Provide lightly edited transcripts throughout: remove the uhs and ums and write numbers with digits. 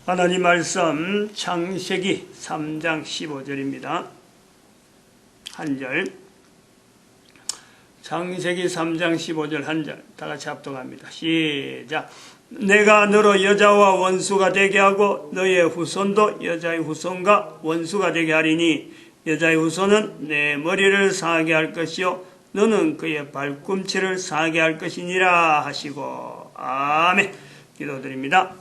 하나님 말씀 창세기 3장 15절입니다. 한 절. 창세기 3장 15절 한 절. 다 같이 합독합니다. 시작. 내가 너로 여자와 원수가 되게 하고 너의 후손도 여자의 후손과 원수가 되게 하리니 여자의 후손은 내 머리를 상하게 할 것이요 너는 그의 발꿈치를 상하게 할 것이니라 하시고. 아멘. 기도드립니다.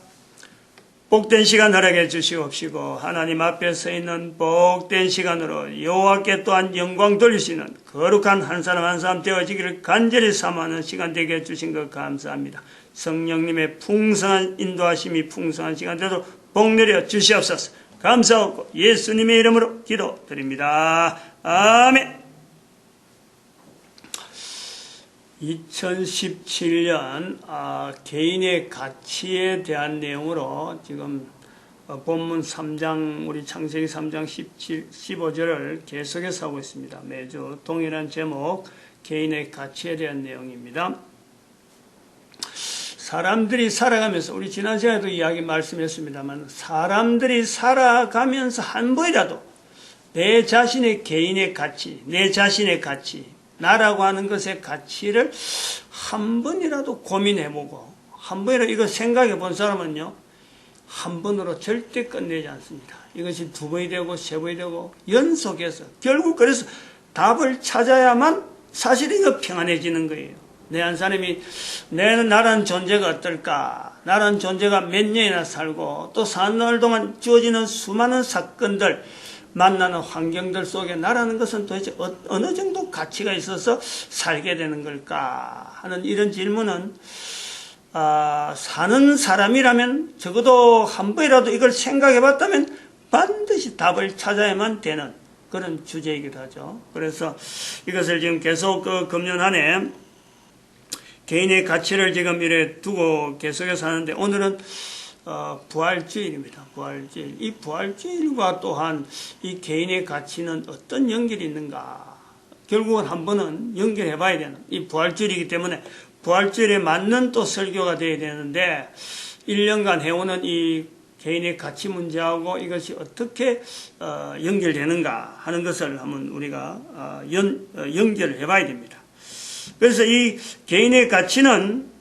복된 시간 허락해 주시옵시고 하나님 앞에 서 있는 복된 시간으로 여호와께 또한 영광 돌리시는 거룩한 한 사람 한 사람 되어지기를 간절히 사모하는 시간 되게 해주신 것 감사합니다. 성령님의 풍성한 인도하심이 풍성한 시간 되도록 복 내려 주시옵소서. 감사하고 예수님의 이름으로 기도드립니다. 아멘. 2017년 개인의 가치에 대한 내용으로 지금 본문 3장 우리 창세기 3장 15절을 계속해서 하고 있습니다. 매주 동일한 제목 개인의 가치에 대한 내용입니다. 사람들이 살아가면서 우리 지난 시간에도 이야기 말씀했습니다만 사람들이 살아가면서 한 번이라도 내 자신의 개인의 가치, 내 자신의 가치 나라고 하는 것의 가치를 한 번이라도 고민해보고 한 번이라도 이거 생각해 본 사람은요 한 번으로 절대 끝내지 않습니다. 이것이 두 번이 되고 세 번이 되고 연속해서 결국 그래서 답을 찾아야만 사실 이거 평안해지는 거예요. 내 한 사람이 나라는 존재가 어떨까, 나라는 존재가 몇 년이나 살고 또 사는 날 동안 주어지는 수많은 사건들 만나는 환경들 속에 나라는 것은 도대체 어느 정도 가치가 있어서 살게 되는 걸까 하는 이런 질문은 사는 사람이라면 적어도 한 번이라도 이걸 생각해 봤다면 반드시 답을 찾아야만 되는 그런 주제이기도 하죠. 그래서 이것을 지금 계속 금년 한 해 개인의 가치를 지금 이래 두고 계속해서 하는데 오늘은 부활주일입니다. 부활주일. 이 부활주일과 또한 이 개인의 가치는 어떤 연결이 있는가? 결국은 한 번은 연결해 봐야 되는 이 부활주일이기 때문에 부활주일에 맞는 또 설교가 되어야 되는데 1년간 해오는 이 개인의 가치 문제하고 이것이 어떻게 연결되는가 하는 것을 한번 우리가 연결을 해 봐야 됩니다. 그래서 이 개인의 가치는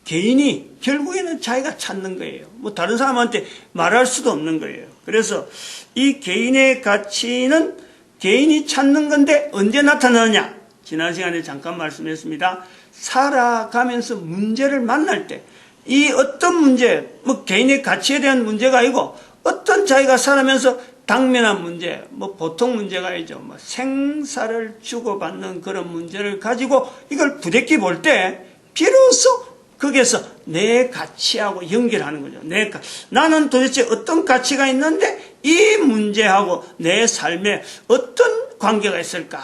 개인이 결국에는 자기가 찾는 거예요. 뭐 다른 사람한테 말할 수도 없는 거예요. 그래서 이 개인의 가치는 개인이 찾는 건데 언제 나타나느냐? 지난 시간에 잠깐 말씀했습니다. 살아가면서 문제를 만날 때 이 어떤 문제, 뭐 개인의 가치에 대한 문제가 아니고 어떤 자기가 살아면서 당면한 문제, 뭐 보통 문제가 아니죠. 뭐 생사를 주고받는 그런 문제를 가지고 이걸 부대끼 볼 때 비로소 거기에서 내 가치하고 연결하는 거죠. 나는 도대체 어떤 가치가 있는데 이 문제하고 내 삶에 어떤 관계가 있을까?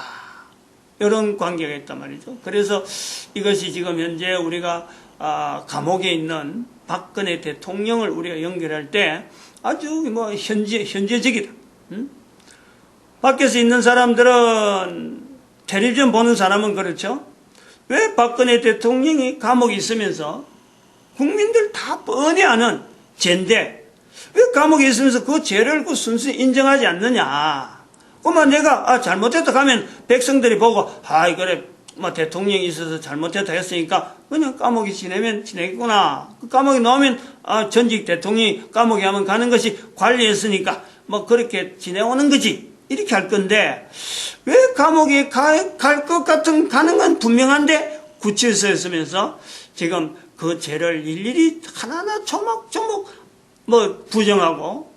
이런 관계가 있단 말이죠. 그래서 이것이 지금 현재 우리가 감옥에 있는 박근혜 대통령을 우리가 연결할 때 아주 뭐 현재적이다. 밖에서 있는 사람들은 텔레비전 보는 사람은 그렇죠. 왜 박근혜 대통령이 감옥에 있으면서 국민들 다 뻔히 아는 죄인데 왜 감옥에 있으면서 그 죄를 순순히 인정하지 않느냐. 그러면 내가 잘못했다 하면 백성들이 보고 그래 뭐 대통령이 있어서 잘못했다 했으니까 그냥 감옥에 지내면 지내겠구나. 그 감옥에 나오면 전직 대통령이 감옥에 하면 가는 것이 관리했으니까 뭐 그렇게 지내오는 거지. 이렇게 할 건데 왜 감옥에 갈 것 같은 가는 건 분명한데 구치소에 있으면서 지금 그 죄를 일일이 하나하나 조목조목 뭐 부정하고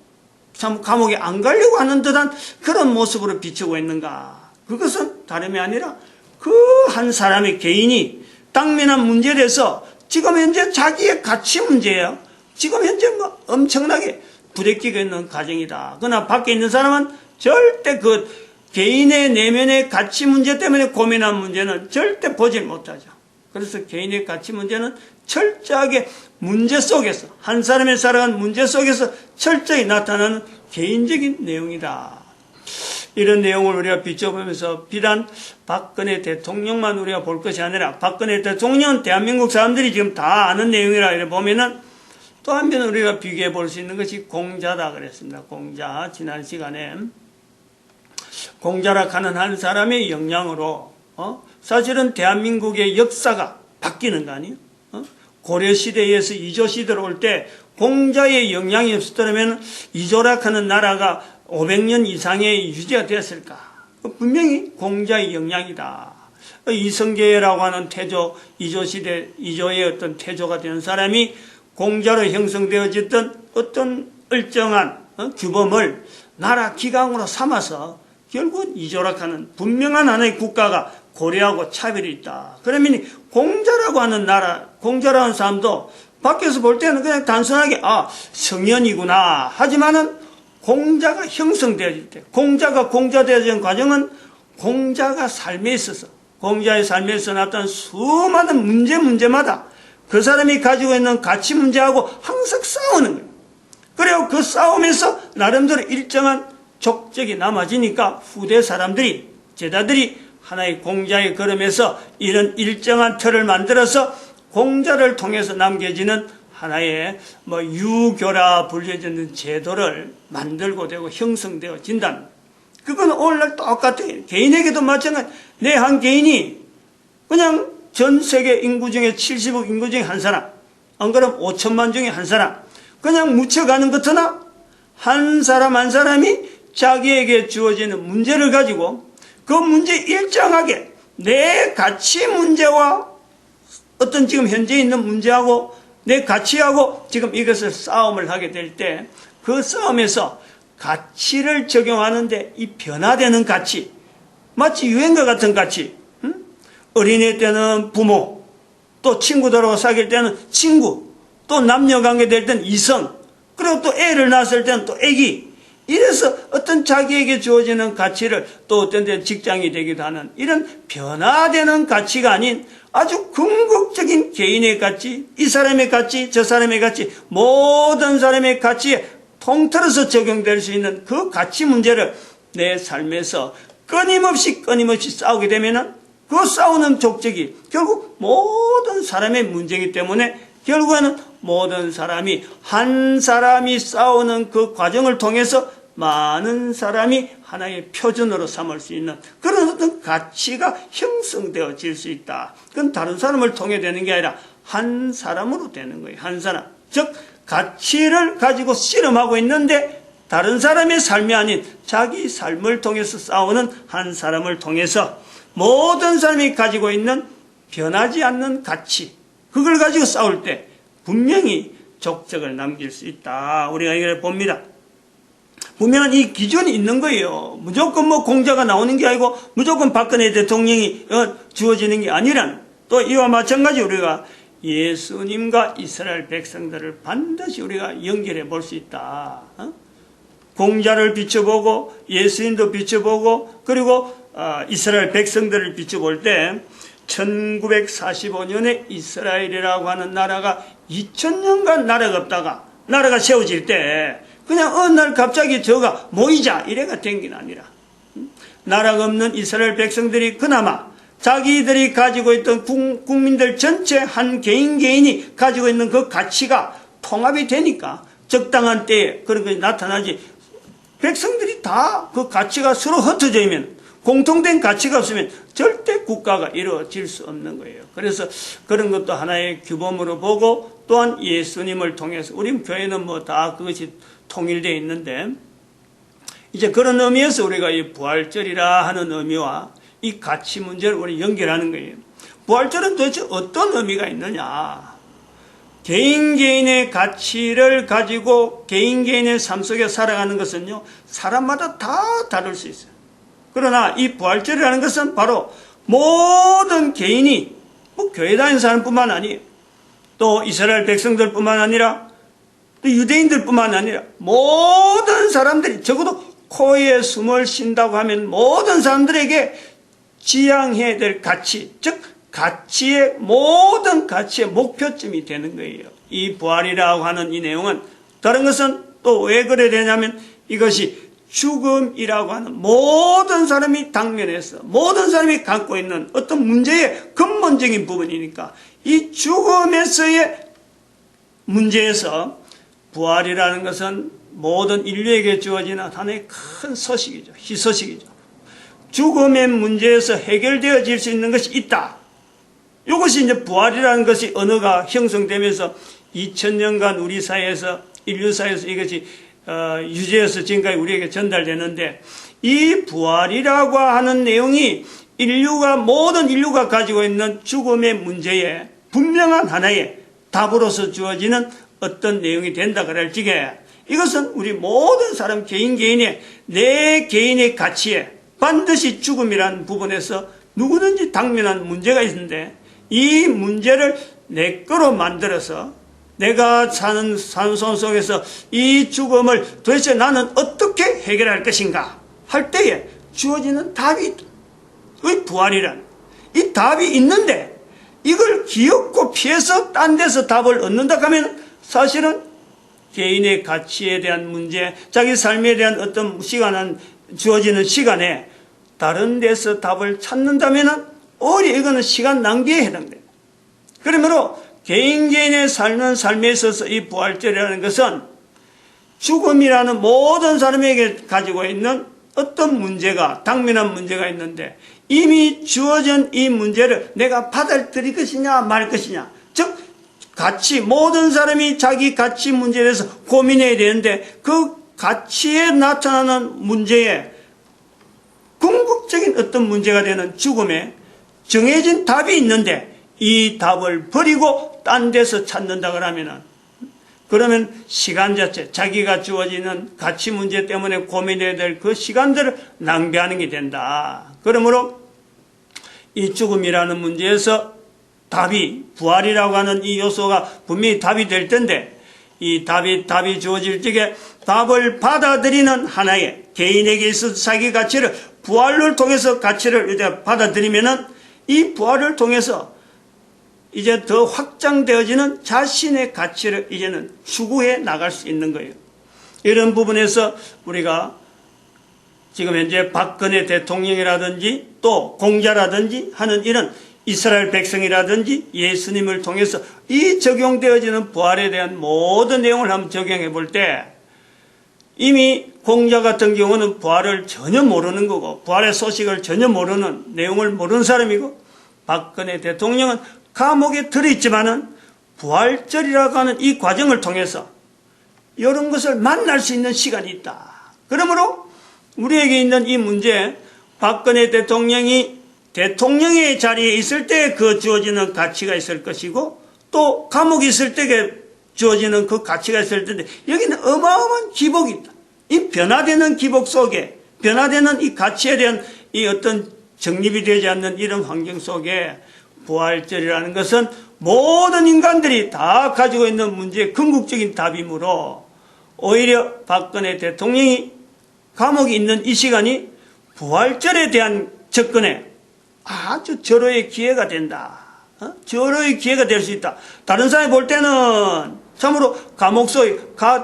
참 감옥에 안 가려고 하는 듯한 그런 모습으로 비추고 있는가? 그것은 다름이 아니라 그 한 사람의 개인이 당면한 문제에 대해서 지금 현재 자기의 가치 문제예요. 지금 현재 뭐 엄청나게 부대끼고 있는 과정이다. 그러나 밖에 있는 사람은 절대 그 개인의 내면의 가치 문제 때문에 고민한 문제는 절대 보질 못하죠. 그래서 개인의 가치 문제는 철저하게 문제 속에서 한 사람의 살아간 문제 속에서 철저히 나타나는 개인적인 내용이다. 이런 내용을 우리가 비춰보면서 비단 박근혜 대통령만 우리가 볼 것이 아니라 박근혜 대통령은 대한민국 사람들이 지금 다 아는 내용이라 보면은 또 한편 우리가 비교해 볼 수 있는 것이 공자다 그랬습니다. 공자. 지난 시간에 공자라 하는 한 사람의 영향으로 사실은 대한민국의 역사가 바뀌는 거 아니에요? 고려시대에서 이조시대로 올 때 공자의 영향이 없었다면 이조라 하는 나라가 500년 이상의 유지가 되었을까? 분명히 공자의 영향이다. 이성계라고 하는 태조, 이조시대, 이조의 어떤 태조가 된 사람이 공자로 형성되어졌던 어떤 일정한 규범을 나라 기강으로 삼아서 결국은 이조락하는 분명한 하나의 국가가 고려하고 차별이 있다. 그러면 공자라고 하는 나라, 공자라고 하는 사람도 밖에서 볼 때는 그냥 단순하게 성현이구나 하지만은 공자가 형성되어질 때, 공자가 공자되어지는 과정은 공자가 삶에 있어서, 공자의 삶에 있어 나타난 수많은 문제마다 그 사람이 가지고 있는 가치 문제하고 항상 싸우는 거예요. 그리고 그 싸움에서 나름대로 일정한 족적이 남아지니까 후대 사람들이, 제자들이 하나의 공자의 걸음에서 이런 일정한 틀을 만들어서 공자를 통해서 남겨지는 하나의 유교라 불려지는 제도를 만들고 되고 형성되어진다는, 그건 오늘날 똑같아요. 개인에게도 마찬가지. 내 한 개인이 그냥 전 세계 인구 중에 70억 인구 중에 한 사람, 안 그러면 5천만 중에 한 사람, 그냥 묻혀가는 것으나 한 사람 한 사람이 자기에게 주어지는 문제를 가지고 그 문제 일정하게 내 가치 문제와 어떤 지금 현재 있는 문제하고 내 가치하고 지금 이것을 싸움을 하게 될 때 그 싸움에서 가치를 적용하는데 이 변화되는 가치, 마치 유행과 같은 가치, 어린애 때는 부모, 또 친구들하고 사귈 때는 친구, 또 남녀관계 될 때는 이성, 그리고 또 애를 낳았을 때는 또 애기, 이래서 어떤 자기에게 주어지는 가치를 또 어떤 데 직장이 되기도 하는 이런 변화되는 가치가 아닌 아주 궁극적인 개인의 가치, 이 사람의 가치, 저 사람의 가치, 모든 사람의 가치에 통틀어서 적용될 수 있는 그 가치 문제를 내 삶에서 끊임없이 싸우게 되면은 그 싸우는 족적이 결국 모든 사람의 문제이기 때문에 결국에는 모든 사람이 한 사람이 싸우는 그 과정을 통해서 많은 사람이 하나의 표준으로 삼을 수 있는 그런 어떤 가치가 형성되어질 수 있다. 그건 다른 사람을 통해 되는 게 아니라 한 사람으로 되는 거예요. 한 사람. 즉 가치를 가지고 씨름하고 있는데 다른 사람의 삶이 아닌 자기 삶을 통해서 싸우는 한 사람을 통해서 모든 사람이 가지고 있는 변하지 않는 가치, 그걸 가지고 싸울 때 분명히 족적을 남길 수 있다. 우리가 이걸 봅니다. 분명한 이 기준이 있는 거예요. 무조건 공자가 나오는 게 아니고 무조건 박근혜 대통령이 주어지는 게 아니라는, 또 이와 마찬가지 우리가 예수님과 이스라엘 백성들을 반드시 우리가 연결해 볼 수 있다. 공자를 비춰보고 예수님도 비춰보고 그리고 이스라엘 백성들을 비춰볼 때 1945년에 이스라엘이라고 하는 나라가 2000년간 나라가 없다가 나라가 세워질 때 그냥 어느 날 갑자기 저가 모이자 이래가 된 게 아니라 나라가 없는 이스라엘 백성들이 그나마 자기들이 가지고 있던 국민들 전체 한 개인이 가지고 있는 그 가치가 통합이 되니까 적당한 때에 그런 것이 나타나지, 백성들이 다 그 가치가 서로 흩어져 있으면 공통된 가치가 없으면 절대 국가가 이루어질 수 없는 거예요. 그래서 그런 것도 하나의 규범으로 보고 또한 예수님을 통해서 우리 교회는 다 그것이 통일되어 있는데 이제 그런 의미에서 우리가 이 부활절이라 하는 의미와 이 가치 문제를 우리 연결하는 거예요. 부활절은 도대체 어떤 의미가 있느냐? 개인의 가치를 가지고 개인의 삶 속에 살아가는 것은요, 사람마다 다 다를 수 있어요. 그러나 이 부활절이라는 것은 바로 모든 개인이 교회 다니는 사람뿐만 아니에요. 또 이스라엘 백성들뿐만 아니라 또 유대인들뿐만 아니라 모든 사람들이 적어도 코에 숨을 쉰다고 하면 모든 사람들에게 지향해야 될 가치, 즉 가치의 모든 가치의 목표점이 되는 거예요. 이 부활이라고 하는 이 내용은 다른 것은 또 왜 그래 되냐면 이것이 죽음이라고 하는 모든 사람이 당면해서 모든 사람이 갖고 있는 어떤 문제의 근본적인 부분이니까 이 죽음에서의 문제에서 부활이라는 것은 모든 인류에게 주어지는 하나의 큰 소식이죠. 희소식이죠. 죽음의 문제에서 해결되어질 수 있는 것이 있다. 이것이 이제 부활이라는 것이 언어가 형성되면서 2000년간 우리 사회에서, 인류 사회에서 이것이 유지해서 지금까지 우리에게 전달되는데, 이 부활이라고 하는 내용이 모든 인류가 가지고 있는 죽음의 문제에 분명한 하나의 답으로서 주어지는 어떤 내용이 된다 그럴 적에, 이것은 우리 모든 사람 개인의 내 개인의 가치에 반드시 죽음이라는 부분에서 누구든지 당면한 문제가 있는데, 이 문제를 내 거로 만들어서 내가 사는 삶 속에서 이 죽음을 도대체 나는 어떻게 해결할 것인가 할 때에 주어지는 답이 있다. 그 부활이란 이 답이 있는데, 이걸 기억고 피해서 딴 데서 답을 얻는다 하면 사실은 개인의 가치에 대한 문제, 자기 삶에 대한 어떤 주어지는 시간에 다른 데서 답을 찾는다면 오히려 이거는 시간 낭비에 해당돼요. 그러므로 개인의 삶의 삶에 있어서 이 부활절이라는 것은 죽음이라는 모든 사람에게 가지고 있는 어떤 문제가, 당면한 문제가 있는데, 이미 주어진 이 문제를 내가 받아들일 것이냐 말 것이냐, 즉 모든 사람이 자기 가치 문제에 대해서 고민해야 되는데, 그 가치에 나타나는 문제에 궁극적인 어떤 문제가 되는 죽음에 정해진 답이 있는데, 이 답을 버리고 딴 데서 찾는다 그러면 시간 자체, 자기가 주어지는 가치 문제 때문에 고민해야 될 그 시간들을 낭비하는 게 된다. 그러므로 이 죽음이라는 문제에서 부활이라고 하는 이 요소가 분명히 답이 될 텐데, 이 답이 주어질 적에 답을 받아들이는 하나의 개인에게 있어서 자기 가치를 부활을 통해서 가치를 이제 받아들이면은, 이 부활을 통해서 이제 더 확장되어지는 자신의 가치를 이제는 추구해 나갈 수 있는 거예요. 이런 부분에서 우리가 지금 현재 박근혜 대통령이라든지 또 공자라든지 하는 이런 이스라엘 백성이라든지 예수님을 통해서 이 적용되어지는 부활에 대한 모든 내용을 한번 적용해 볼 때, 이미 공자 같은 경우는 부활을 전혀 모르는 거고, 부활의 소식을 전혀 모르는, 내용을 모르는 사람이고, 박근혜 대통령은 감옥에 들어있지만은 부활절이라고 하는 이 과정을 통해서 이런 것을 만날 수 있는 시간이 있다. 그러므로 우리에게 있는 이 문제, 박근혜 대통령이 대통령의 자리에 있을 때 그 주어지는 가치가 있을 것이고, 또 감옥에 있을 때 주어지는 그 가치가 있을 텐데, 여기는 어마어마한 기복이 있다. 이 변화되는 기복 속에, 변화되는 이 가치에 대한 이 어떤 정립이 되지 않는 이런 환경 속에 부활절이라는 것은 모든 인간들이 다 가지고 있는 문제의 궁극적인 답이므로, 오히려 박근혜 대통령이 감옥에 있는 이 시간이 부활절에 대한 접근에 아주 절호의 기회가 된다. 절호의 기회가 될 수 있다. 다른 사람이 볼 때는 참으로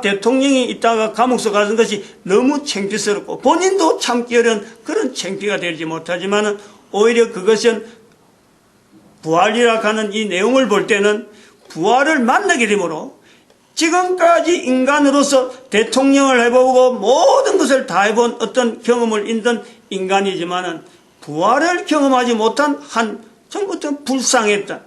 대통령이 있다가 감옥소 가는 것이 너무 창피스럽고 본인도 참기 어려운 그런 창피가 되지 못하지만, 오히려 그것은 부활이라 하는 이 내용을 볼 때는 부활을 만나게 되므로, 지금까지 인간으로서 대통령을 해보고 모든 것을 다 해본 어떤 경험을 있는 인간이지만은, 부활을 경험하지 못한 처음부터 불쌍했다.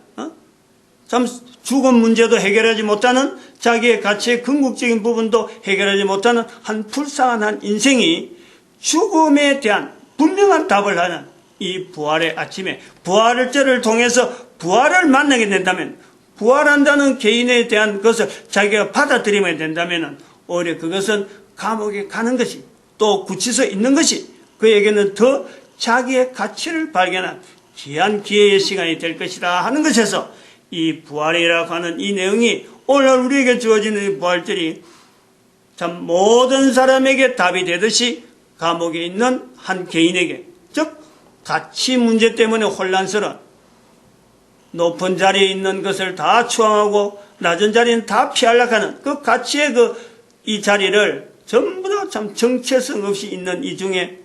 참 죽음 문제도 해결하지 못하는, 자기의 가치의 궁극적인 부분도 해결하지 못하는 불쌍한 한 인생이 죽음에 대한 분명한 답을 하는 이 부활의 아침에, 부활절을 통해서 부활을 만나게 된다면, 부활한다는 개인에 대한 것을 자기가 받아들이면 된다면, 오히려 그것은 감옥에 가는 것이, 또 구치소에 있는 것이 그에게는 더 자기의 가치를 발견한 귀한 기회의 시간이 될 것이다 하는 것에서, 이 부활이라고 하는 이 내용이 오늘 우리에게 주어지는 이 부활절이 참 모든 사람에게 답이 되듯이 감옥에 있는 한 개인에게, 즉 가치 문제 때문에 혼란스러운, 높은 자리에 있는 것을 다 추앙하고 낮은 자리는 다 피하려고 하는 그 가치의 이 자리를 전부 다 참 정체성 없이 있는 이 중에,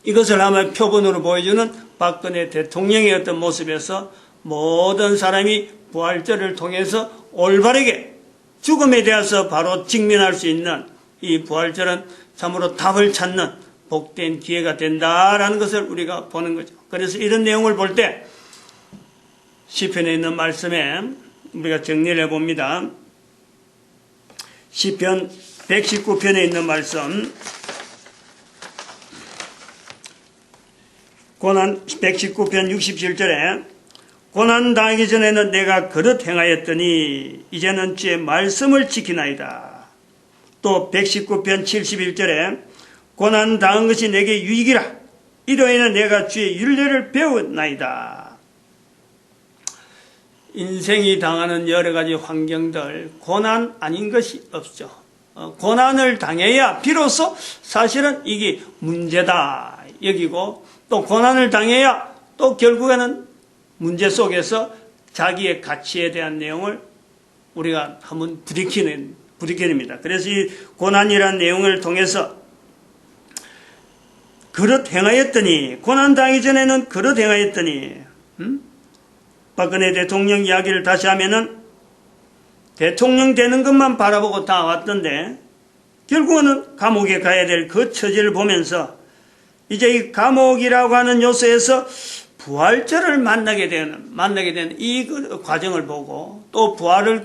이것을 한번 표본으로 보여주는 박근혜 대통령의 어떤 모습에서 모든 사람이 부활절을 통해서 올바르게 죽음에 대해서 바로 직면할 수 있는 이 부활절은 참으로 답을 찾는 복된 기회가 된다라는 것을 우리가 보는 거죠. 그래서 이런 내용을 볼 때 시편에 있는 말씀에 우리가 정리를 해봅니다. 시편 119편에 있는 말씀, 고난 119편 67절에 고난 당하기 전에는 내가 그릇 행하였더니 이제는 주의 말씀을 지키나이다. 또 119편 71절에 고난 당한 것이 내게 유익이라 이로 인해 내가 주의 율례를 배웠나이다. 인생이 당하는 여러 가지 환경들, 고난 아닌 것이 없죠. 고난을 당해야 비로소 사실은 이게 문제다 여기고, 또 고난을 당해야 또 결국에는 문제 속에서 자기의 가치에 대한 내용을 우리가 한번 부딪힙니다. 그래서 이 고난이라는 내용을 통해서 그릇 행하였더니, 고난 당하기 전에는 그릇 행하였더니, 박근혜 대통령 이야기를 다시 하면은 대통령 되는 것만 바라보고 다 왔던데 결국은 감옥에 가야 될 그 처지를 보면서 이제 이 감옥이라고 하는 요소에서 부활절을 만나게 되는 이 과정을 보고, 또 부활절을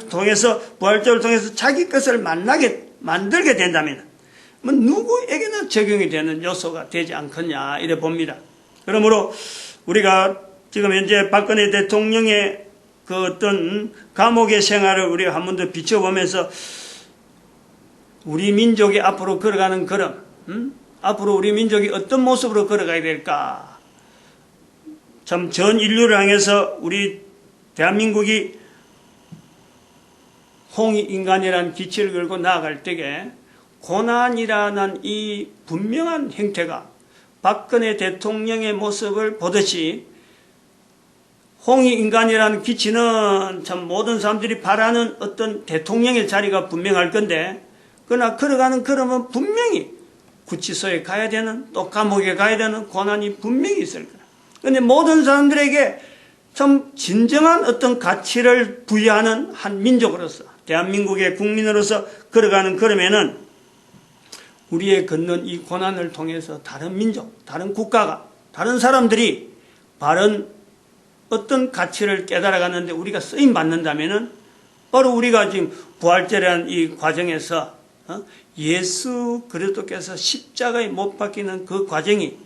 통해서 자기 것을 만들게 된다면 누구에게나 적용이 되는 요소가 되지 않겠냐 이래 봅니다. 그러므로 우리가 지금 현재 박근혜 대통령의 그 어떤 감옥의 생활을 우리가 한 번 더 비춰보면서 우리 민족이 앞으로 걸어가는 걸음, 앞으로 우리 민족이 어떤 모습으로 걸어가야 될까? 참 전 인류를 향해서 우리 대한민국이 홍익인간이라는 기치를 걸고 나아갈 때에 고난이라는 이 분명한 형태가 박근혜 대통령의 모습을 보듯이, 홍익인간이라는 기치는 참 모든 사람들이 바라는 어떤 대통령의 자리가 분명할 건데, 그러나 걸어가는 걸음은 분명히 구치소에 가야 되는, 또 감옥에 가야 되는 고난이 분명히 있을 거야. 그런데 모든 사람들에게 참 진정한 어떤 가치를 부여하는 한 민족으로서, 대한민국의 국민으로서 걸어가는 걸음에는 우리의 걷는 이 고난을 통해서 다른 민족, 다른 국가가, 다른 사람들이 바른 어떤 가치를 깨달아가는데 우리가 쓰임받는다면은 바로 우리가 지금 부활절이라는 이 과정에서 예수 그리스도께서 십자가에 못 박히는 그 과정이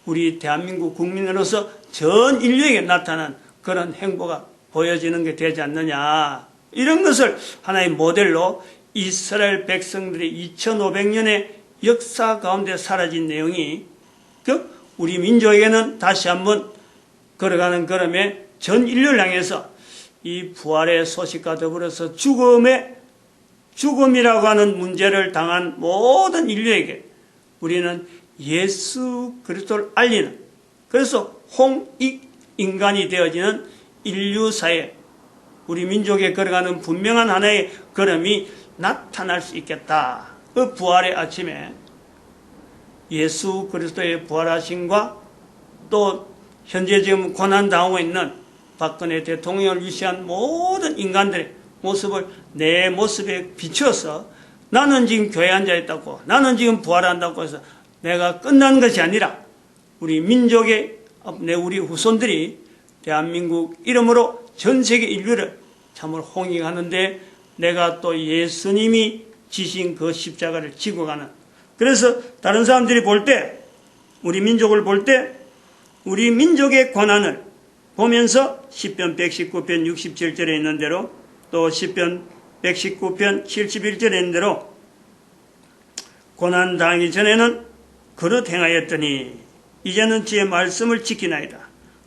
우리 대한민국 국민으로서 전 인류에게 나타난 그런 행보가 보여지는 게 되지 않느냐. 이런 것을 하나의 모델로 이스라엘 백성들이 2500년의 역사 가운데 사라진 내용이 우리 민족에게는 다시 한번 걸어가는 걸음에 전 인류를 향해서 이 부활의 소식과 더불어서 죽음이라고 하는 문제를 당한 모든 인류에게 우리는 예수 그리스도를 알리는, 그래서 홍익인간이 되어지는 인류사에 우리 민족에 걸어가는 분명한 하나의 걸음이 나타날 수 있겠다. 그 부활의 아침에 예수 그리스도의 부활하심과 또 현재 지금 고난당하고 있는 박근혜 대통령을 위시한 모든 인간들의 모습을 내 모습에 비추어서 나는 지금 교회에 앉아있다고, 나는 지금 부활한다고 해서 내가 끝난 것이 아니라 우리 민족의, 우리 후손들이 대한민국 이름으로 전 세계 인류를 참으로 홍익하는데 내가 또 예수님이 지신 그 십자가를 지고 가는, 그래서 다른 사람들이 볼 때, 우리 민족을 볼 때 우리 민족의 고난을 보면서 시편 119편 67절에 있는 대로, 또 시편 119편 71절에 있는 대로 고난 당하기 전에는 그릇 행하였더니 이제는 주의 말씀을 지키나이다.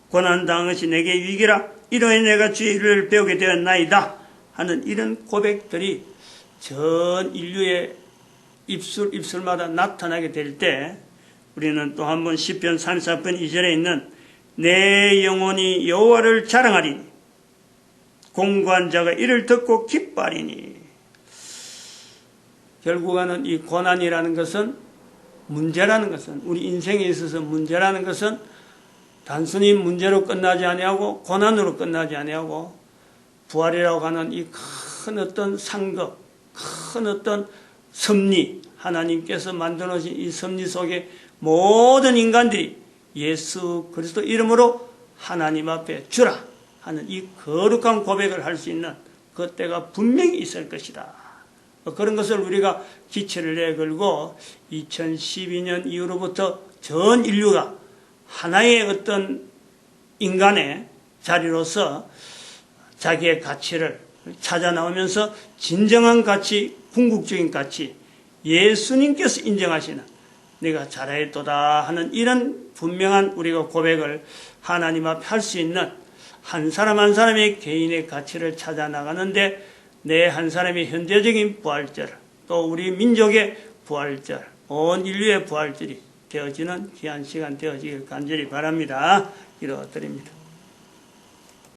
고난 당한 것이 내게 유익이라 이로 인해 내가 주의 율례를 배우게 되었나이다 하는 이런 고백들이 전 인류의 입술마다 나타나게 될 때 우리는 또 한 번 시편 34편 2절에 있는 내 영혼이 여호와를 자랑하리니 공고한 자가 이를 듣고 기뻐하리니, 결국에는 이 고난이라는 것은, 문제라는 것은, 우리 인생에 있어서 문제라는 것은 단순히 문제로 끝나지 아니하고 고난으로 끝나지 아니하고 부활이라고 하는 이 큰 어떤 상급, 큰 어떤 섭리, 하나님께서 만들어 놓으신 이 섭리 속에 모든 인간들이 예수 그리스도 이름으로 하나님 앞에 주라 하는 이 거룩한 고백을 할 수 있는 그 때가 분명히 있을 것이다. 그런 것을 우리가 기체를 내걸고 2012년 이후로부터 전 인류가 하나의 어떤 인간의 자리로서 자기의 가치를 찾아 나오면서 진정한 가치, 궁극적인 가치, 예수님께서 인정하시는 내가 잘했도다 하는 이런 분명한 우리가 고백을 하나님 앞에 할 수 있는 한 사람 한 사람의 개인의 가치를 찾아 나가는데 내 한 사람의 현재적인 부활절, 또 우리 민족의 부활절, 온 인류의 부활절이 되어지는 귀한 시간 되어지길 간절히 바랍니다. 기도드립니다.